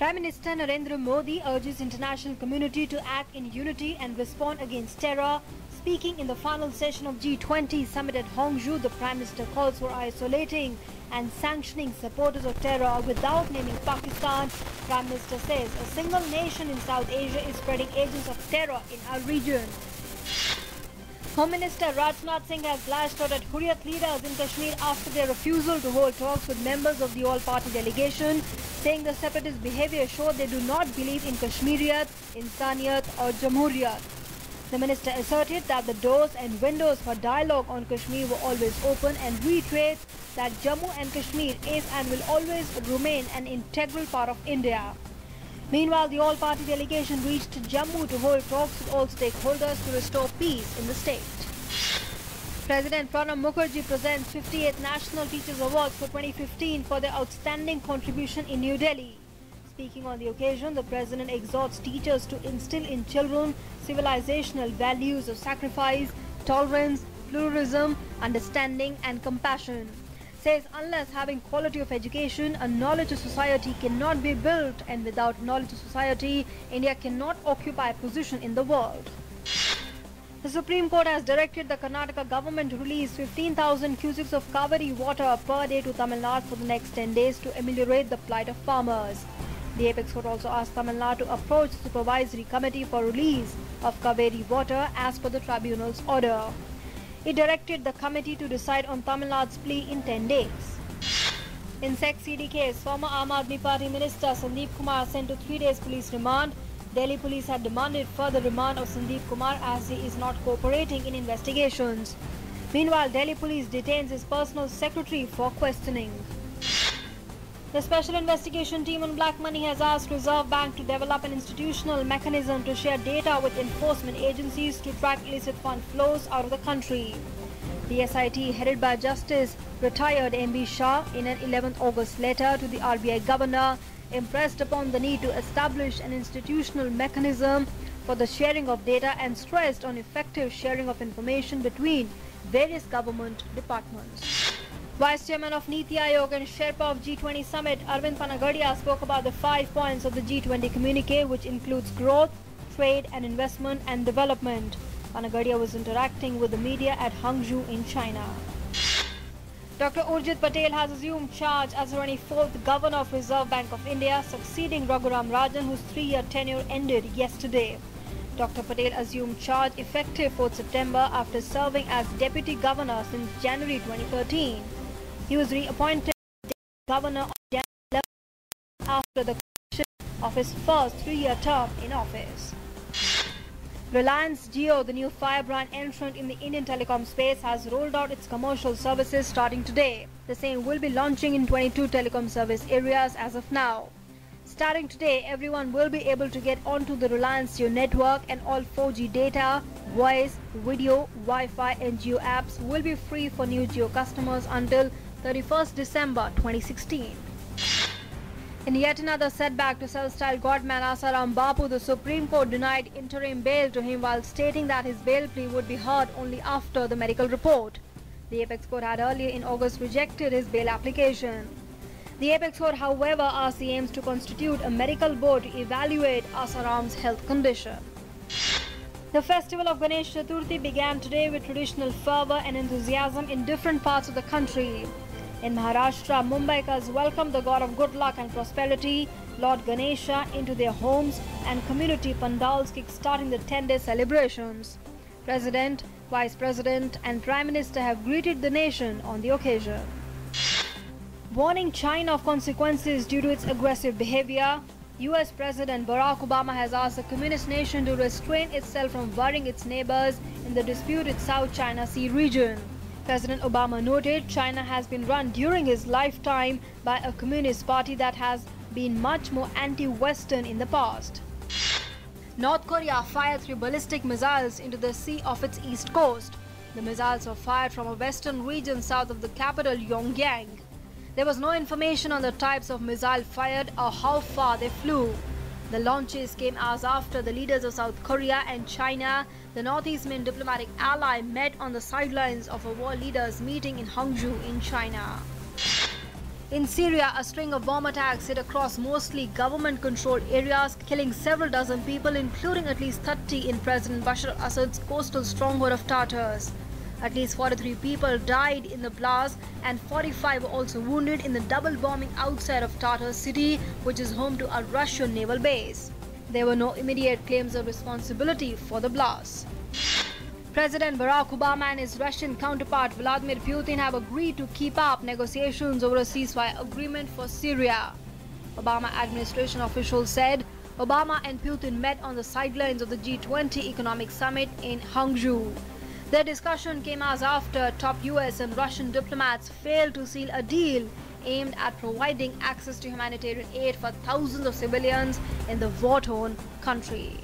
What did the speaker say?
Prime Minister Narendra Modi urges international community to act in unity and respond against terror. Speaking in the final session of G20 summit at Hangzhou, the Prime Minister calls for isolating and sanctioning supporters of terror without naming Pakistan. Prime Minister says a single nation in South Asia is spreading agents of terror in our region. Home Minister Rajnath Singh has lashed out at Hurriyat leaders in Kashmir after their refusal to hold talks with members of the all-party delegation, saying the separatist behavior showed they do not believe in Kashmiriyat, Insaniyat or Jamhuriyat. The minister asserted that the doors and windows for dialogue on Kashmir were always open and reiterates that Jammu and Kashmir is and will always remain an integral part of India. Meanwhile, the all-party delegation reached Jammu to hold talks with all stakeholders to restore peace in the state. President Pranab Mukherjee presents 58th National Teachers Awards for 2015 for their outstanding contribution in New Delhi. Speaking on the occasion, the president exhorts teachers to instill in children civilizational values of sacrifice, tolerance, pluralism, understanding and compassion. Says unless having quality of education, a knowledge of society cannot be built, and without knowledge of society, India cannot occupy a position in the world. The Supreme Court has directed the Karnataka government to release 15,000 cusecs of Kaveri water per day to Tamil Nadu for the next 10 days to ameliorate the plight of farmers. The Apex Court also asked Tamil Nadu to approach the Supervisory Committee for release of Kaveri water as per the tribunal's order. It directed the committee to decide on Tamil Nadu's plea in 10 days. In Sept CD case, former Aam Aadmi Party Minister Sandeep Kumar sent to 3 days police remand. Delhi police had demanded further remand of Sandeep Kumar as he is not cooperating in investigations. Meanwhile, Delhi police detains his personal secretary for questioning. The Special Investigation Team on Black Money has asked Reserve Bank to develop an institutional mechanism to share data with enforcement agencies to track illicit fund flows out of the country. The SIT, headed by Justice retired M.B. Shah, in an 11th August letter to the RBI Governor, impressed upon the need to establish an institutional mechanism for the sharing of data and stressed on effective sharing of information between various government departments. Vice Chairman of Niti Aayog and Sherpa of G20 Summit, Arvind Panagadia, spoke about the 5 points of the G20 communique, which includes growth, trade and investment and development. Panagadia was interacting with the media at Hangzhou in China. Dr. Urjit Patel has assumed charge as the 24th Governor of Reserve Bank of India, succeeding Raghuram Rajan, whose 3-year tenure ended yesterday. Dr. Patel assumed charge effective 4th September after serving as Deputy Governor since January 2013. He was reappointed Governor on January 11 after the completion of his first 3-year term in office. Reliance Jio, the new firebrand entrant in the Indian telecom space, has rolled out its commercial services starting today. The same will be launching in 22 telecom service areas as of now. Starting today, everyone will be able to get onto the Reliance Jio network, and all 4G data, voice, video, Wi-Fi and Jio apps will be free for new Jio customers until 31st December 2016. In yet another setback to self-styled Godman Asaram Bapu, the Supreme Court denied interim bail to him while stating that his bail plea would be heard only after the medical report. The Apex Court had earlier in August rejected his bail application. The Apex Court, however, asked the aims to constitute a medical board to evaluate Asaram's health condition. The festival of Ganesh Chaturthi began today with traditional fervor and enthusiasm in different parts of the country. In Maharashtra, Mumbaikas welcomed the god of good luck and prosperity, Lord Ganesha, into their homes, and community pandals kick-starting the 10-day celebrations. President, Vice President and Prime Minister have greeted the nation on the occasion. Warning China of consequences due to its aggressive behavior, US President Barack Obama has asked the communist nation to restrain itself from worrying its neighbors in the disputed South China Sea region. President Obama noted China has been run during his lifetime by a communist party that has been much more anti-Western in the past. North Korea fired 3 ballistic missiles into the sea off its east coast. The missiles were fired from a western region south of the capital, Pyongyang. There was no information on the types of missile fired or how far they flew. The launches came hours after the leaders of South Korea and China, the Northeast's main diplomatic ally, met on the sidelines of a world leaders meeting in Hangzhou in China. In Syria, a string of bomb attacks hit across mostly government-controlled areas, killing several dozen people, including at least 30 in President Bashar al-Assad's coastal stronghold of Tartars. At least 43 people died in the blast and 45 were also wounded in the double bombing outside of Tartus city, which is home to a Russian naval base. There were no immediate claims of responsibility for the blast. President Barack Obama and his Russian counterpart Vladimir Putin have agreed to keep up negotiations over a ceasefire agreement for Syria. Obama administration officials said Obama and Putin met on the sidelines of the G20 economic summit in Hangzhou. Their discussion came as after top US and Russian diplomats failed to seal a deal aimed at providing access to humanitarian aid for thousands of civilians in the war-torn country.